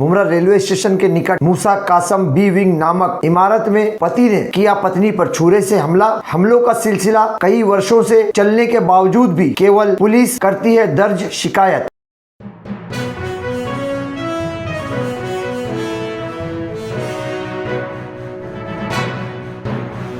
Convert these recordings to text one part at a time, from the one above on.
Mumbra railway station के निकट मूसा Qasim B wing नामक इमारत में पति ने किया पत्नी पर छुरे से हमला। हमलों का सिलसिला कई वर्षों से चलने के बावजूद भी केवल पुलिस करती है दर्ज शिकायत।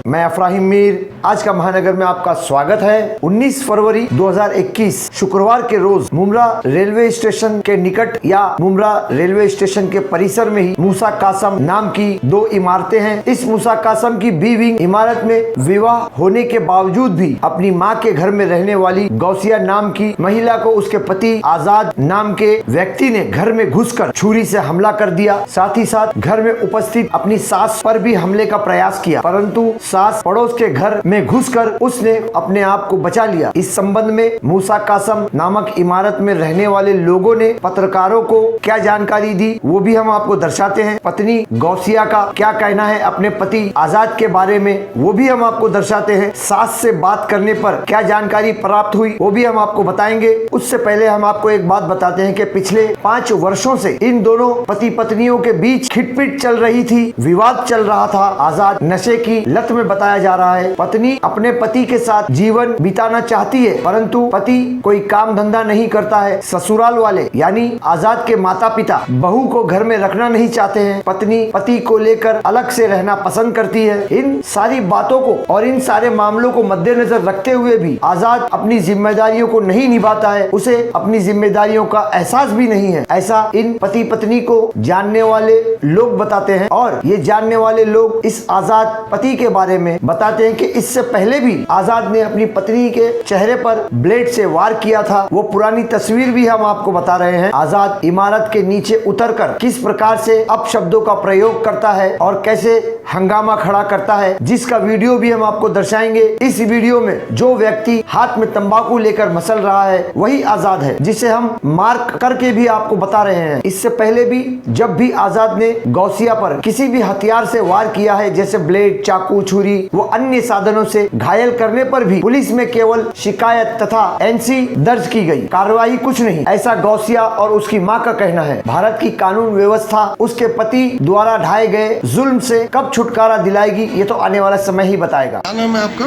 मैं अफराहिम मीर, आज का महानगर में आपका स्वागत है। 19 फरवरी 2021 शुक्रवार के रोज मुमरा रेलवे स्टेशन के निकट या मुमरा रेलवे स्टेशन के परिसर में ही मूसा कासम नाम की दो इमारतें हैं। इस मूसा कासम की बी विंग इमारत में विवाह होने के बावजूद भी अपनी मां के घर में रहने वाली गौसिया नाम की महिला को उसके पति आजाद नाम के व्यक्ति ने घर में घुसकर छुरी से हमला कर दिया। साथ ही साथ घर में उपस्थित अपनी सास पर भी हमले का प्रयास किया, परंतु सास पड़ोस के घर में घुसकर उसने अपने आप को बचा लिया। इस संबंध में मूसा कासम नामक इमारत में रहने वाले लोगों ने पत्रकारों को क्या जानकारी दी वो भी हम आपको दर्शाते हैं। पत्नी गौसिया का क्या कहना है अपने पति आजाद के बारे में वो भी हम आपको दर्शाते हैं। सास से बात करने पर क्या जानकारी प्राप्त हुई वो भी हम आपको बताएंगे। उससे पहले हम आपको एक बात बताते हैं कि पिछले 5 वर्षों से इन दोनों पति पत्नियों के बीच खिटपिट चल रही थी, विवाद चल रहा था। आजाद नशे की लत में बताया जा रहा है। पत्नी अपने पति के साथ जीवन बिताना चाहती है, परंतु पति कोई काम धंधा नहीं करता है। ससुराल वाले यानी आजाद के माता पिता बहू को घर में रखना नहीं चाहते हैं। पत्नी पति को लेकर अलग से रहना पसंद करती है। इन सारी बातों को और इन सारे मामलों को मद्देनजर रखते हुए भी आजाद अपनी जिम्मेदारियों को नहीं निभाता है। उसे अपनी जिम्मेदारियों का एहसास भी नहीं है, ऐसा इन पति पत्नी को जानने वाले लोग बताते हैं। और ये जानने वाले लोग इस आजाद पति के बारे में बताते हैं कि इससे पहले भी आजाद ने अपनी पत्नी के चेहरे पर ब्लेड से वार किया था। वो पुरानी तस्वीर भी हम आपको बता रहे हैं। आजाद इमारत के नीचे उतरकर किस प्रकार से अपशब्दों का प्रयोग करता है और कैसे हंगामा खड़ा करता है, जिसका वीडियो भी हम आपको दर्शाएंगे। इस वीडियो में जो व्यक्ति हाथ में तंबाकू लेकर मसल रहा है वही आजाद है, जिसे हम मार्क करके भी आपको बता रहे हैं। इससे पहले भी जब भी आजाद ने गौसिया पर किसी भी हथियार से वार किया है, जैसे ब्लेड, चाकू, छुरी वो अन्य साधनों से घायल करने पर भी पुलिस में केवल शिकायत तथा एनसी दर्ज की गई, कार्रवाई कुछ नहीं, ऐसा गौसिया और उसकी मां का कहना है। भारत की कानून व्यवस्था उसके पति द्वारा ढाए गए जुल्म से कब छुटकारा दिलाएगी ये तो आने वाला समय ही बताएगा। क्या नाम है आपका?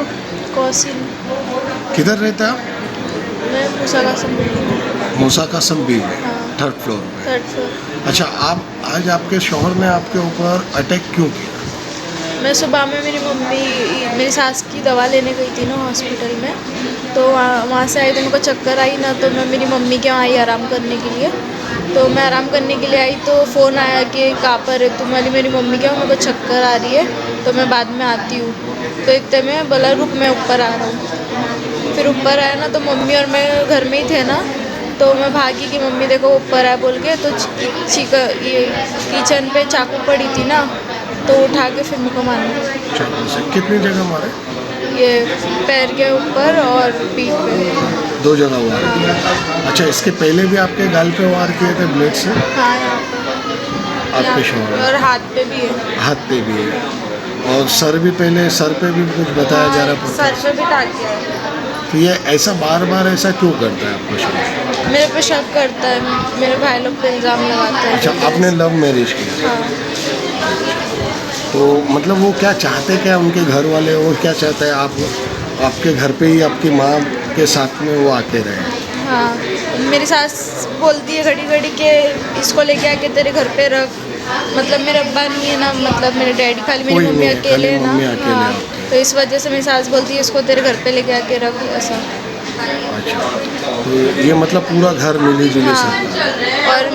कौशिन। किधर रहता है आप? मैं मूसा कासम। मूसा कासम बी, थर्ड फ्लोर में। Third floor. अच्छा, आप आज आपके शौहर ने आपके ऊपर अटैक क्यों किया? मैं सुबह में मेरी सास की दवा लेने गई थी ना हॉस्पिटल में, तो वहाँ से आई तो मेरे को चक्कर आई ना, तो मैं मेरी मम्मी के वहाँ आई आराम करने के लिए। तो मैं आराम करने के लिए आई तो फ़ोन आया कि कहाँ पर है तुम? वाली मेरी मम्मी के वहाँ मेरे को चक्कर आ रही है तो मैं बाद में आती हूँ। तो इतने में बोला रुक मैं ऊपर आ रहा हूँ। फिर ऊपर आया ना तो मम्मी और मैं घर में ही थे ना, तो मैं भागी कि मम्मी देखो ऊपर है बोल के। तो ये किचन पे चाकू पड़ी थी ना, तो उठा के फिर मेरे को मारा। चाकू से कितनी जगह मारे? ये पैर के ऊपर और पीठ पे 2 जगह हुआ है। अच्छा, इसके पहले भी आपके गाल पे वार किए थे ब्लेड से? हाँ, यहाँ पे आपके शौहर और हाथ पे भी है। हाथ पे भी है और सर भी, पहले सर पे भी कुछ बताया जा रहा है? सर पे भी टाँग किया है। तो ये ऐसा बार बार ऐसा क्यों करता है आपका शौहर? मेरे पे शक करता है, मेरे भाई लोग पे इल्ज़ाम लगाते हैं। अच्छा, आपने लव मैरिज किया? हाँ। तो मतलब वो क्या चाहते, क्या उनके घर वाले, वो क्या चाहते हैं आप आपके घर पे ही आपकी माँ के साथ में वो आके रहे? हाँ, मेरी सास बोलती है घड़ी घड़ी के इसको लेके आके तेरे घर पे रख। मतलब मेरे अब्बा नहीं है ना, मतलब मेरे डैडी, खाली मेरी मम्मी अकेले है ना। हाँ, तो इस वजह से मेरी सास बोलती है इसको तेरे घर पे लेके आके रख, ऐसा। अच्छा, तो ये मतलब पूरा घर मिली जुली सब? और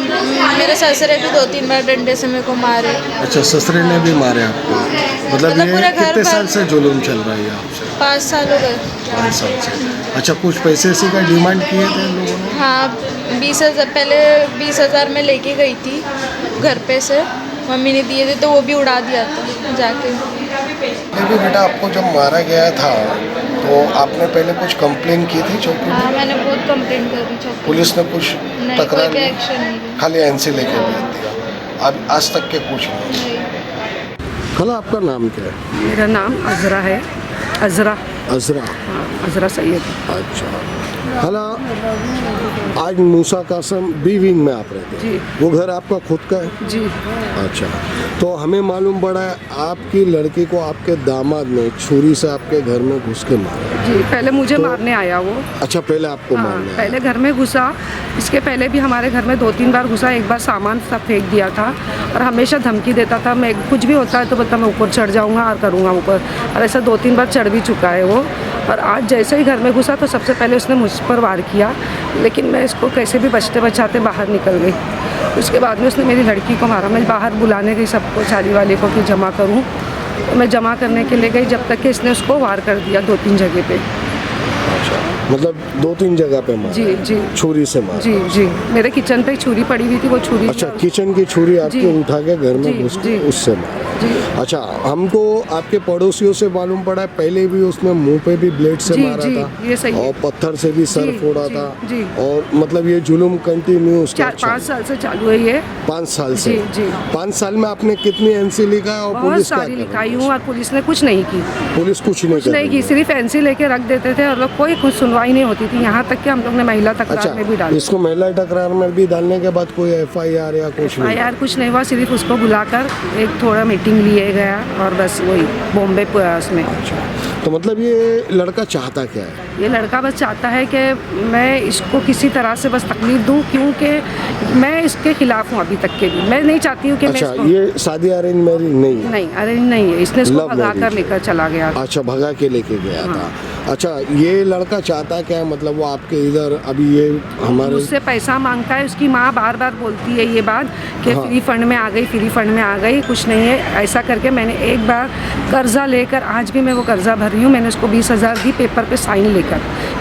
मेरे ससुरे भी 2-3 बार डंडे से मेरे को मारे। अच्छा, ससुरे ने भी मारे आपको? मतलब ये कितने साल से जुल्म चल रहा है आपसे? 5 साल हो गए। 5 साल से। अच्छा, कुछ पैसे से का डिमांड किए थे लोगों ने? हाँ, 20,000 पहले 20,000 में लेके गई थी घर पे से, मम्मी ने दिए थे तो वो भी उड़ा दिया था जाके। ये भी बेटा, आपको जब मारा गया था तो आपने पहले कुछ कंप्लेन की थी चौकी में? हाँ, मैंने बहुत कंप्लेन करी चौकी। पुलिस ने कुछ तकरार नहीं, एक्शन नहीं, खाली एनसी लेके भेज दिया? अब आज तक के कुछ नहीं? खाला, आपका नाम क्या है? मेरा नाम अजरा है। अजरा। अजरा? हाँ, अजरा सैयद। अच्छा, हाला आज मूसा कासम बी विंग में आप रहते जी। हैं, वो घर आपका खुद का है? जी अच्छा, तो हमें मालूम पड़ा है आपकी लड़की को आपके दामाद ने छुरी से आपके घर में घुस के मारा। जी, पहले मुझे मारने आया वो। अच्छा, पहले आपको हाँ, मारने आया। पहले घर में घुसा। इसके पहले भी हमारे घर में 2-3 बार घुसा। एक बार सामान सब फेंक दिया था और हमेशा धमकी देता था, मैं कुछ भी होता है तो बोलता मैं ऊपर चढ़ जाऊंगा और करूंगा ऊपर, और ऐसा 2-3 बार चढ़ भी चुका है वो। और आज जैसे ही घर में घुसा तो सबसे पहले उसने मुझ पर वार किया, लेकिन मैं इसको कैसे भी बचते बचाते बाहर निकल गई। उसके बाद में उसने मेरी लड़की को मारा। मैं बाहर बुलाने गई सबको, चाली वाले को कि जमा करूं, तो मैं जमा करने के लिए गई, जब तक कि इसने उसको वार कर दिया 2-3 जगह पे। मतलब 2-3 जगह पे मारा? जी जी छुरी से मारा? जी जी, मेरे किचन पे छुरी पड़ी हुई थी, वो छुरी। अच्छा, किचन की छुरी आपकी जी। उठा के घर में जी, घुस के जी। उससे मारा? जी अच्छा, हमको आपके पड़ोसियों से मालूम पड़ा है पहले भी उसने मुंह पे भी ब्लेड से जी, मारा जी, था ये सही है। और पत्थर से भी सर जी, फोड़ा जी, था जी। और मतलब ये जुल्म कंटिन्यू उसका 4-5 साल से चालू है ये। 5 साल से? जी, जी। 5 साल में आपने कितनी एनसी लिखा है और बहुत पुलिस क्या सारी कर लिखाई रही हूँ है? और पुलिस ने कुछ नहीं की। पुलिस कुछ नहीं कर नहीं रही की, है? सिर्फ एनसी लेके रख देते थे और लोग कोई कुछ सुनवाई नहीं होती थी। यहाँ तक कि हम लोग ने महिला तकरार में भी अच्छा, डाला। इसको महिला टकरार में भी डालने के बाद कोई FIR या कुछ नहीं? यार कुछ नहीं हुआ, सिर्फ उसको बुलाकर एक थोड़ा मीटिंग लिए गया और बस वही बॉम्बे उसमें। तो मतलब ये लड़का चाहता क्या है? ये लड़का बस चाहता है कि मैं इसको किसी तरह से बस तकलीफ दूं, क्योंकि मैं इसके खिलाफ हूँ अभी तक के भी। मैं नहीं चाहती हूँ कि मैं अच्छा, इसको... ये शादी अरेंज मैरिज नहीं है? नहीं, अरेंज नहीं है। इसने इसको Love भगा कर marriage। लेकर चला गया। अच्छा, भगा के लेके गया था। अच्छा, ये लड़का चाहता क्या है? मतलब वो आपके इधर अभी ये हमारे उससे पैसा मांगता है। उसकी माँ बार बार बोलती है ये बात कि हाँ। फ्री फंड में आ गई, फ्री फंड में आ गई, कुछ नहीं है। ऐसा करके मैंने एक बार कर्जा लेकर, आज भी मैं वो कर्जा भर रही हूँ। मैंने उसको 20,000 दी पेपर पे साइन लेकर।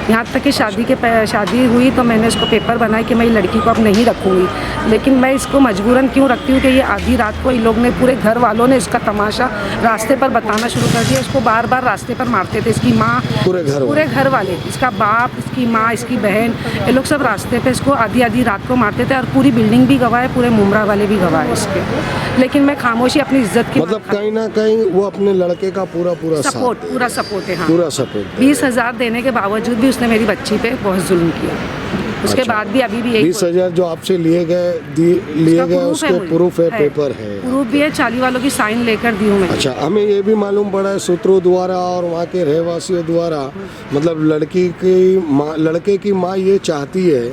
यहाँ तक कि शादी हुई तो मैंने उसको पेपर बनाई कि मैं ये लड़की को अब नहीं रखूँगी, लेकिन मैं इसको मजबूरन क्यों रखती हूँ कि ये आधी रात को इन लोग ने, पूरे घर वालों ने इसका तमाशा रास्ते पर बताना शुरू कर दिया। इसको बार बार रास्ते पर मारते थे। इसकी माँ, पूरे घर वाले, इसका बाप, इसकी माँ, इसकी बहन, ये लोग सब रास्ते पे इसको आधी आधी रात को मारते थे। और पूरी बिल्डिंग भी गवाह है, पूरे मुमरा वाले भी गवाह है इसके। लेकिन मैं खामोशी अपनी इज्जत की मतलब कहीं ना कहीं वो अपने लड़के का पूरा सपोर्ट, साथ पूरा सपोर्ट है। हाँ, पूरा सपोर्ट। 20,000 देने के बावजूद भी उसने मेरी बच्ची पे बहुत जुल्म किया। उसके अच्छा। बाद भी अभी भी यही 20,000 जो आपसे लिए गए उसके प्रूफ है, पेपर है? प्रूफ भी है, चाली वालों की साइन लेकर दी हूँ मैं। अच्छा, हमें ये भी मालूम पड़ा है सूत्रों द्वारा और वहाँ के रहवासियों द्वारा, मतलब लड़के की माँ ये चाहती है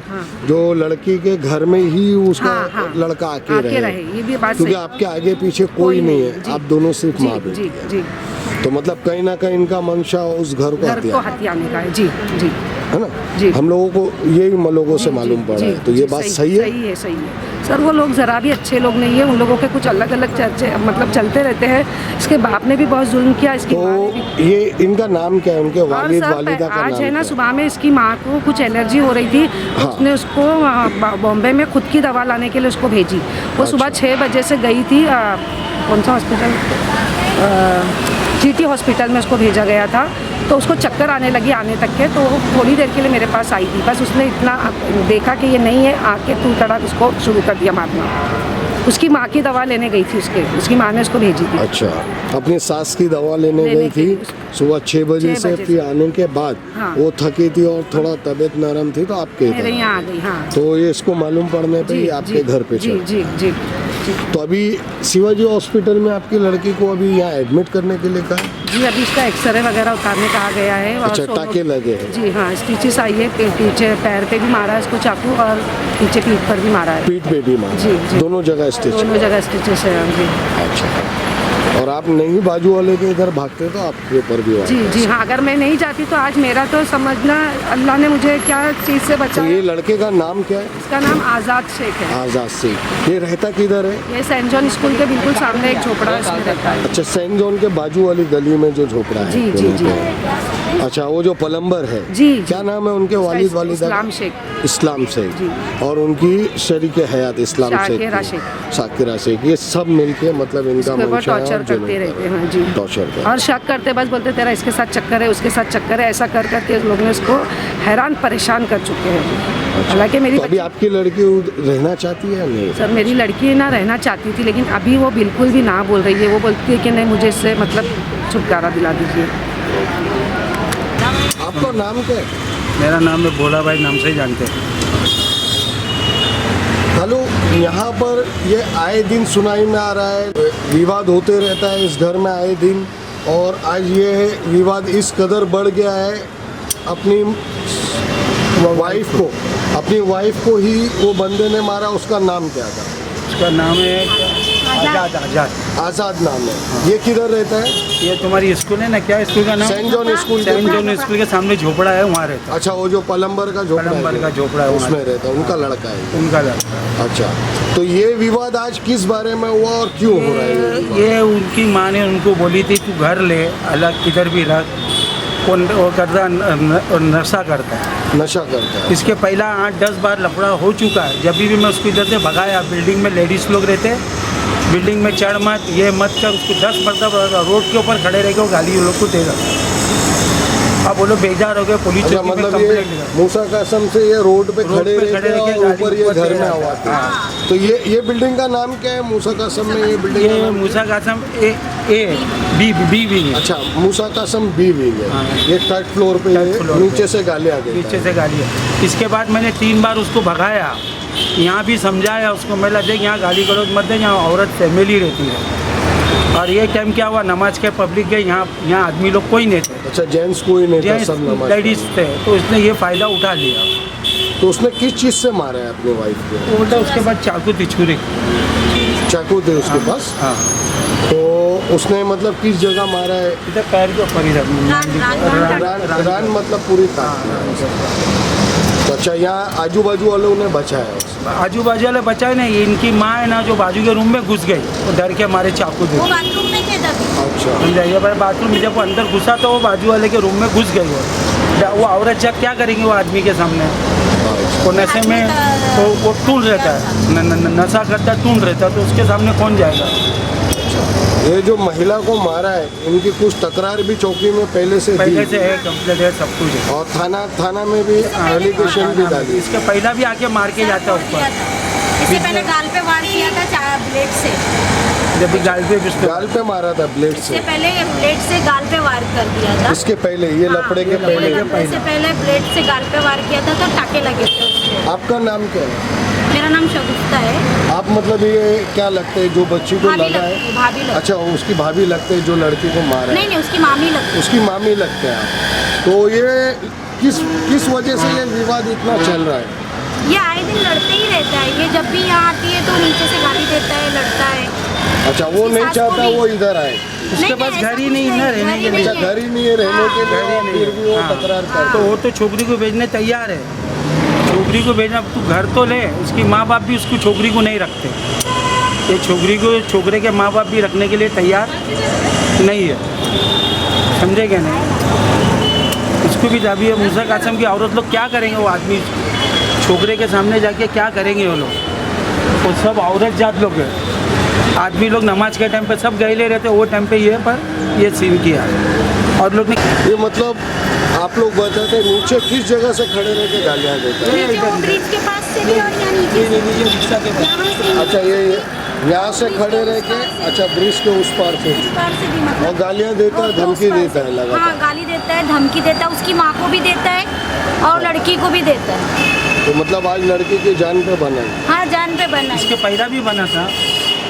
जो लड़की के घर में ही उसका लड़का आके रहे। ये भी बात क्योंकि सही। आपके आगे पीछे कोई नहीं है, जी। आप दोनों सिर्फ माँ जी बेटी जी, हैं। तो मतलब कहीं ना कहीं इनका मंशा उस घर को हथियाने का है। जी जी, है ना? जी। हम लोगों को यही लोगों से मालूम पड़ा है। तो ये बात सही है? सही है सर। वो लोग ज़रा भी अच्छे लोग नहीं है। उन लोगों के कुछ अलग अलग चर्चे मतलब चलते रहते हैं। इसके बाप ने भी बहुत जुल्म किया, इसकी माँ ने भी। तो ये इनका नाम क्या है? उनके और वालिद सर, वालिदा का आज नाम है ना, क्या सुबह में इसकी माँ को कुछ एलर्जी हो रही थी। उसने उसको बॉम्बे में खुद की दवा लाने के लिए उसको भेजी। वो सुबह 6 बजे से गई थी। कौन सा हॉस्पिटल? GT हॉस्पिटल में उसको भेजा गया था। तो उसको चक्कर आने लगी आने तक के, तो वो थोड़ी देर के लिए मेरे पास आई थी। बस उसने इतना देखा कि ये नहीं है, आके तू तड़क उसको शुरू कर दिया मारना। उसकी माँ की दवा लेने गई थी उसकी माँ ने उसको भेजी थी। अच्छा, अपनी सास की दवा लेने गई थी सुबह 6 बजे से। फिर आने के बाद वो थकी थी और थोड़ा तबीयत नरम थी तो आपके मेरे यहाँ आ गई। हाँ, तो ये इसको मालूम पड़ने पे ही आपके घर पे जी जी जी। तो अभी शिवाजी हॉस्पिटल में आपकी लड़की को अभी यहाँ एडमिट करने के लिए कहा? जी, अभी इसका एक्सरे वगैरह उतारने कहा गया है। और अच्छा, टाके लगे हैं? जी हाँ, स्टिचेस आई है। पीछे पैर पे भी मारा है इसको चाकू और पीछे पीठ पर भी मारा है। पीठ पे भी मारा? जी जी, दोनों जगह स्टिच? दोनों जगह स्टिचेस है। जी। अच्छा, और आप नहीं बाजू वाले के इधर भागते तो आपके ऊपर भी जी जी हाँ, अगर मैं नहीं जाती तो आज मेरा तो समझना अल्लाह ने मुझे क्या चीज़ से तो बचाया। ये लड़के का नाम क्या है? इसका नाम आज़ाद शेख है। आज़ाद शेख। ये रहता किधर है? ये सेंट जॉन स्कूल के बिल्कुल सामने एक झोपड़ा है, उसमें रहता है। अच्छा, सेंट जॉन के बाजू वाली गली में जो झोपड़ा है? जी जी जी। अच्छा, वो जो प्लम्बर है? जी। क्या नाम है उनके वालिद वालिदा? इस्लाम शेख। इस्लाम शेख। जी। और उनकी शरीक हयात इस्लाम शेख, शाकिरा शेख, ये सब मिलके मतलब इनका मंशा टॉर्चर करते रहते हैं। जी, टॉर्चर और शक करते, बस बोलते तेरा इसके साथ चक्कर है, उसके साथ चक्कर है। ऐसा कर करके लोग ने इसको हैरान परेशान कर चुके हैं। हालांकि मेरी तो अभी आपकी लड़की रहना चाहती है? नहीं सर, मेरी लड़की ना रहना चाहती थी, लेकिन अभी वो बिल्कुल भी ना बोल रही है। वो बोलती है कि नहीं, मुझे इससे मतलब छुटकारा दिला दीजिए। आपका नाम क्या है? मेरा नाम है भोला भाई, नाम से ही जानते हैं। हेलो, यहाँ पर ये आए दिन सुनाई में आ रहा है, विवाद होते रहता है इस घर में आए दिन, और आज ये विवाद इस कदर बढ़ गया है, अपनी वाइफ को ही वो बंदे ने मारा। उसका नाम क्या था? उसका नाम है आज़ाद। आज़ाद नाम है। ये किधर रहता है? ये तुम्हारी स्कूल है ना, क्या स्कूल का नाम? Saint John school. Saint John school के सामने झोपड़ा है, वहाँ रहता है। अच्छा, वो जो पलम्बर का झोपड़ा है उसमें उसमें रहता है, उनका लड़का है। उनका लड़का। अच्छा, तो ये विवाद आज किस बारे में हुआ और क्यों हो रहा है? ये उनकी माँ ने उनको बोली थी तू घर ले, अलग किधर भी रख, वो करता नशा करता है। नशा करता है। इसके पहला 8-10 बार लफड़ा हो चुका है। जब भी मैं उसको इधर से भगाया, बिल्डिंग में लेडीज़ लोग रहते, बिल्डिंग में चढ़ मत, ये मत कर, उसको 10 मरतबा रोड के ऊपर खड़े रह के वो गाली लोग को देगा। अब वो लोग बेजार हो गए, पुलिस अच्छा, मतलब ये मूसा कासम से ये रोड पे खड़े रहते हैं और ऊपर ये घर में आवाते हैं। तो ये बिल्डिंग का नाम क्या है? मूसा कासम में ये बिल्डिंग? ये मूसा कासम बी विंग है। अच्छा, मूसा कासम बी विंग है। ये 3rd फ्लोर पे है, नीचे से गालियाँ देता है। नीचे से गालियाँ। इसके बाद मैंने 3 बार उसको भगाया, यहाँ भी समझाया उसको, मैं देख यहाँ गाली गलौज मत दे, यहाँ औरत फैमिली रहती है। और ये टाइम क्या हुआ, नमाज के पब्लिक के यहाँ आदमी लोग कोई नहीं थे। अच्छा, जेंट्स कोई नहीं था, सब नमाज लेडीज थे, तो इसने ये फ़ायदा उठा लिया। तो उसने किस चीज़ से मारा है अपनी वाइफ को? वो बोलता उसके बाद चाकू थी, छुरी, चाकू थे उसके पास। हाँ। तो उसने मतलब किस जगह मारा है? इधर पैर के ऊपर, रान मतलब पूरी काट। तो अच्छा, यहाँ आजू बाजू वालों ने बचाया उसको? आजू बाजू वाले बचाए नहीं, इनकी माँ है ना जो बाजू के रूम में घुस गई, वो डर के हमारे चाकू दे। बाथरूम में थे तभी। अच्छा, समझाइए भाई, बाथरूम में जब वो अंदर घुसा तो वो बाजू वाले के रूम में घुस गई। वो औरत जब क्या करेंगे वो आदमी के सामने? वो नशे में वो टूट रहता है, नशा करता है, टूट रहता है, तो उसके सामने कौन जाएगा? ये जो महिला को मारा है, इनकी कुछ तकरार भी चौकी में पहले से है, कंप्लेंट है, सब कुछ है। और थाना में भी एलिगेशन भी डाली। इसके पहला भी आके मार के जाता है ऊपर। इससे पहले गाल पे वार किया था ब्लेड से। जब भी गाल पे मारा था ब्लेड से। इससे पहले ब्लेड से गाल पे वार कर दिया था। इसके पहले ये लफड़े के पहले इससे पहले ब्लेड से गाल पे वार किया था, तो टाके लगे थे उसको। आपका नाम क्या है? मेरा नाम शगुफ्ता है। आप मतलब ये क्या लगते हैं जो बच्ची को लगा है? भाभी लगती। अच्छा, उसकी भाभी लगते हैं जो लड़की को मारा है? नहीं, उसकी मामी लगती है। उसकी मामी लगते हैं आप। तो ये किस वजह से ये विवाद इतना चल रहा है? ये आए दिन लड़ते ही रहता है। ये जब भी यहाँ आती है तो नीचे से गाली देता है, लड़ता है। अच्छा, वो नहीं चाहता वो इधर आए? उसके पास घर ही नहीं ना रहने के लिए। अच्छा, घर ही नहीं है रहने के लिए, फिर भी वो तकरार करता तो है। वो तो छोकरी को भेजने तैयार है, छोकरी को भेजना, तू घर तो ले। उसकी माँ बाप भी उसको छोकरी को नहीं रखते। ये छोकरी को छोकरे के माँ बाप भी रखने के लिए तैयार नहीं है, समझे क्या? नहीं, इसको भी दाबी है। मूसा कासम की औरत लोग क्या करेंगे? वो आदमी छोकरे के सामने जाके क्या करेंगे? वो लोग, वो सब औरत जात लोग है। आदमी लोग नमाज के टाइम पे सब गए रहते, वो टाइम पे ये पर ये सीन किया और लोग ने। ये मतलब आप लोग बताते नीचे किस जगह से खड़े रह के गालियाँ देते हैं? ब्रिज के पास से भी और यहाँ नीचे रिक्शा के पास। अच्छा, ये यहाँ से खड़े रह के, अच्छा, ब्रिज के उस पार से भी मतलब। और गालियाँ देता है, धमकी देता है लगातार? हाँ, गाली देता है, धमकी देता है, उसकी माँ को भी देता है और लड़की को भी देता है। तो मतलब आज लड़की की जान पे बना है? हाँ, जान पे बना है। इसके पहला भी बना था,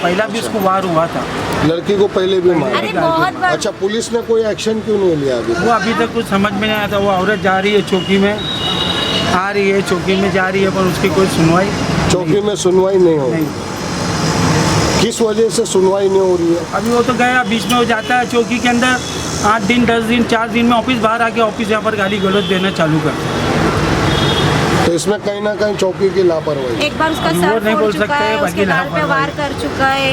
पहला भी उसको वार हुआ था। लड़की को पहले भी मारा? अरे बहुत बार। अच्छा, पुलिस ने कोई एक्शन क्यों नहीं लिया अभी? वो अभी तक कुछ समझ में नहीं आता। वो औरत जा रही है चौकी में, आ रही है चौकी में, जा रही है, पर उसकी कोई सुनवाई, चौकी में सुनवाई नहीं हो रही। किस वजह से सुनवाई नहीं हो रही है? अभी वो तो गया, बीच में वो जाता है चौकी के अंदर, 8 दिन 10 दिन 4 दिन में ऑफिस बाहर आके ऑफिस यहाँ पर गाली गलौज देना चालू करता है। तो इसमें कहीं ना कहीं चौकी की लापरवाही। एक बार उसका वो सर नहीं फोड़ बोल चुका सकते, है, बाकी उसके गाल पे वार कर चुका है,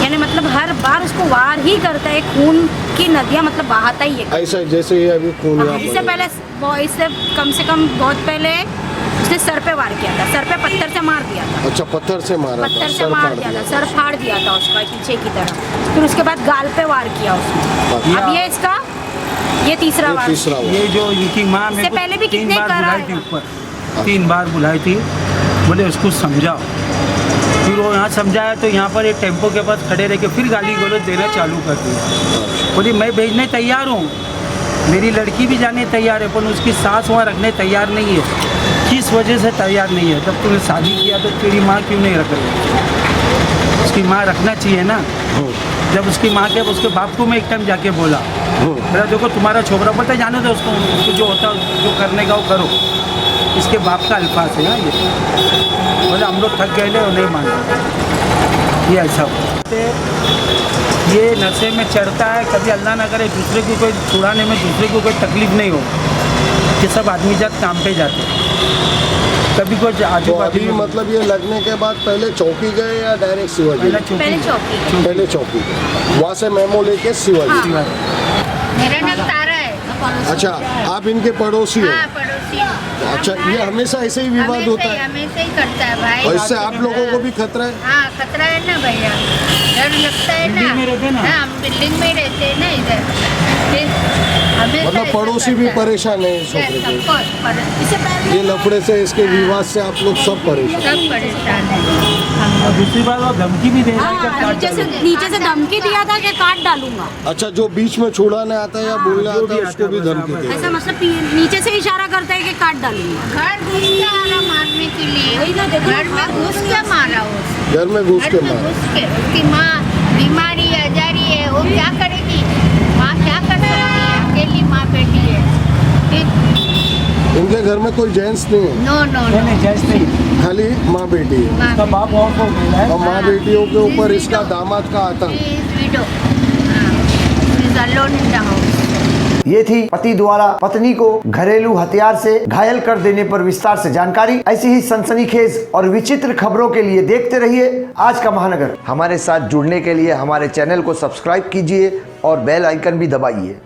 यानी मतलब हर बार उसको वार ही करता है। खून की नदियाँ मतलब बहाता ही है। ऐसा जैसे ये अभी खून यहाँ इससे पर- पहले इससे कम से कम बहुत पहले उसने सर पे वार किया था, सर पे पत्थर से मार दिया था। अच्छा, पत्थर से मारा था, पत्थर से सर मार फाड़ दिया दिया। था, सर फाड़ दिया था उसका पीछे की तरफ। फिर उसके बाद गाल पे वार किया उसने। अच्छा। अब ये इसका तीसरा वार। तीसरा वार। ये जो इनकी माँ इससे मेरे को पहले भी 3 कितने बार करा बुलाई है। थी ऊपर, 3 बार बुलाई थी, बोले उसको समझाओ। फिर वो यहाँ समझाया तो यहाँ पर एक टेम्पो के पास खड़े रह के फिर गाली गलौज देना चालू कर दिया। बोली मैं भेजने तैयार हूँ, मेरी लड़की भी जाने तैयार है, पर उसकी सास वहाँ रखने तैयार नहीं है। किस वजह से तैयार नहीं है? जब तूने शादी किया तो तेरी माँ क्यों नहीं रख रही? उसकी माँ रखना चाहिए ना। जब उसकी माँ के उसके बाप को मैं एक टाइम जाके बोला, मेरा देखो तुम्हारा छोकरा, बोलता जाने दो उसको जो होता जो करने का वो करो। इसके बाप का अल्फाज है ना ये, बोले हम लोग थक गए ले और नहीं मानते। ये ऐसा होता है, ये नशे में चढ़ता है। कभी अल्लाह ना करे दूसरे को कोई छुड़ाने में दूसरे को कोई तकलीफ नहीं हो, कि सब आदमी जात काम पे जाते हैं। कभी कुछ आजू तो बाजू अभी मतलब ये लगने के बाद पहले चौकी गए या डायरेक्ट शिवाजी? पहले चौकी। पहले चौकी गए, वहाँ से मेमो लेके शिवाजी। मेरा नाम तारा है। अच्छा, आप इनके पड़ोसी हो? हाँ, पड़ोसी हूँ। अच्छा, ये हमेशा ऐसे ही विवाद होता है? हमेशा ही करता है भाई। और इससे आप लोगों को भी खतरा है? हाँ, खतरा है ना भैया, डर लगता है ना। बिल्डिंग में रहते ना? हाँ, हम बिल्डिंग में रहते हैं ना इधर। फिर हमेशा मतलब ऐसा पड़ोसी भी करता है। परेशान है इस छोकरे से? सबको परेशान। ये लफड़े से, इसके विवाद से आप लोग सब परेशान? सब परेशान है। और दूसरी बात वो धमकी भी दे रहा है कि काट नीचे से धमकी दिया था कि काट डालूंगा। अच्छा, जो बीच में छुड़ाने आता है या बोलने आता है उसको भी धमकी दे ऐसा मतलब नीचे से इशारा करता है कि काट डालूंगा। घर घुस के आ रहा मारने के लिए। वही ना, देखो घर में घुस के मारा उसको। घर में घुस घर के में मारा। घुस के उसकी माँ बीमारी है, अजारी है, वो क्या करेगी? माँ क्या कर सकती है? अकेली माँ बेटी है। इनके घर में कोई जेंट्स नहीं है, नो नो नो। नहीं जैस नहीं, खाली माँ बेटी है। माँ उसका बाप और को मिला है। और माँ बेटियों के ऊपर इसका दामाद का आतंक। She is widow. She is alone in the house. ये थी पति द्वारा पत्नी को घरेलू हथियार से घायल कर देने पर विस्तार से जानकारी। ऐसी ही सनसनीखेज और विचित्र खबरों के लिए देखते रहिए आज का महानगर। हमारे साथ जुड़ने के लिए हमारे चैनल को सब्सक्राइब कीजिए और बेल आइकन भी दबाइए।